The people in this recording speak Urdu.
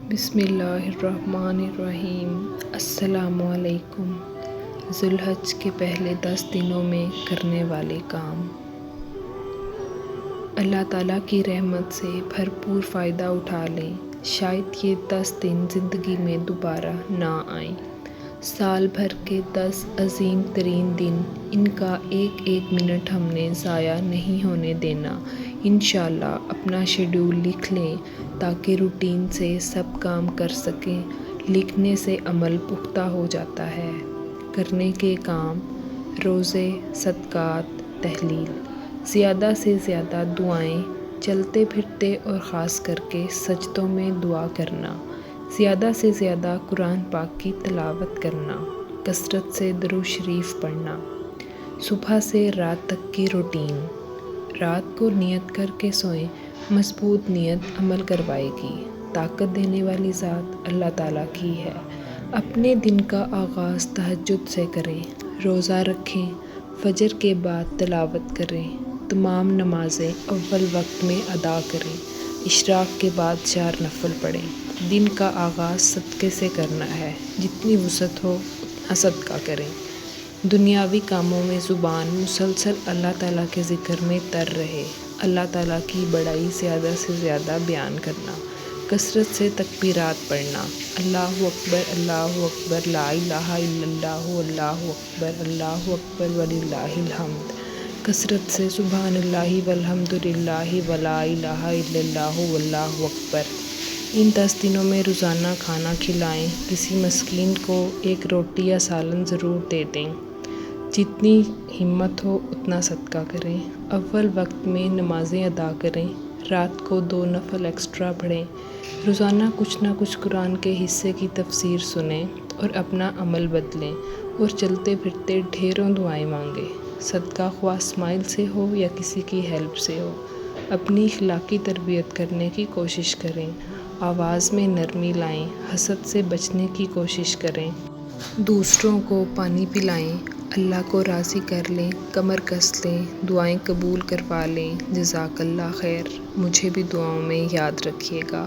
بسم اللہ الرحمن الرحیم۔ السلام علیکم۔ ذوالحج کے پہلے 10 دنوں میں کرنے والے کام۔ اللہ تعالیٰ کی رحمت سے بھرپور فائدہ اٹھا لیں، شاید یہ 10 دن زندگی میں دوبارہ نہ آئیں۔ سال بھر کے 10 عظیم ترین دن، ان کا ایک ایک منٹ ہم نے ضائع نہیں ہونے دینا۔ انشاءاللہ اپنا شیڈول لکھ لیں تاکہ روٹین سے سب کام کر سکیں۔ لکھنے سے عمل پختہ ہو جاتا ہے۔ کرنے کے کام: روزے، صدقات، تحلیل، زیادہ سے زیادہ دعائیں، چلتے پھرتے اور خاص کر کے سجدوں میں دعا کرنا، زیادہ سے زیادہ قرآن پاک کی تلاوت کرنا، کثرت سے درود شریف پڑھنا۔ صبح سے رات تک کی روٹین: رات کو نیت کر کے سوئیں، مضبوط نیت عمل کروائے گی۔ طاقت دینے والی ذات اللہ تعالیٰ کی ہے۔ اپنے دن کا آغاز تہجد سے کریں، روزہ رکھیں، فجر کے بعد تلاوت کریں، تمام نمازیں اول وقت میں ادا کریں، اشراق کے بعد 4 نفل پڑھیں۔ دن کا آغاز صدقے سے کرنا ہے، جتنی وسعت ہو اتنا صدقہ کریں۔ دنیاوی کاموں میں زبان مسلسل اللہ تعالیٰ کے ذکر میں تر رہے، اللہ تعالیٰ کی بڑائی زیادہ سے زیادہ بیان کرنا، کثرت سے تکبیرات پڑھنا، اللہ اکبر اللہ اکبر، لا الہ الا اللہ، اللہ اکبر اللہ اکبر وللہ الحمد، کثرت سے سبحان اللہ والحمد للہ ولا الہ الا اللہ واللہ اکبر۔ ان 10 دنوں میں روزانہ کھانا کھلائیں، کسی مسکین کو ایک روٹی یا سالن ضرور دے دیں، جتنی ہمت ہو اتنا صدقہ کریں۔ اول وقت میں نمازیں ادا کریں، رات کو 2 نفل ایکسٹرا پڑھیں، روزانہ کچھ نہ کچھ قرآن کے حصے کی تفسیر سنیں اور اپنا عمل بدلیں، اور چلتے پھرتے ڈھیروں دعائیں مانگیں۔ صدقہ خواہ اسمائل سے ہو یا کسی کی ہیلپ سے ہو، اپنی اخلاقی تربیت کرنے کی کوشش کریں، آواز میں نرمی لائیں، حسد سے بچنے کی کوشش کریں، دوسروں کو پانی پلائیں، اللہ کو راضی کر لیں، کمر کس لیں، دعائیں قبول کروا لیں۔ جزاک اللہ خیر۔ مجھے بھی دعاؤں میں یاد رکھیے گا۔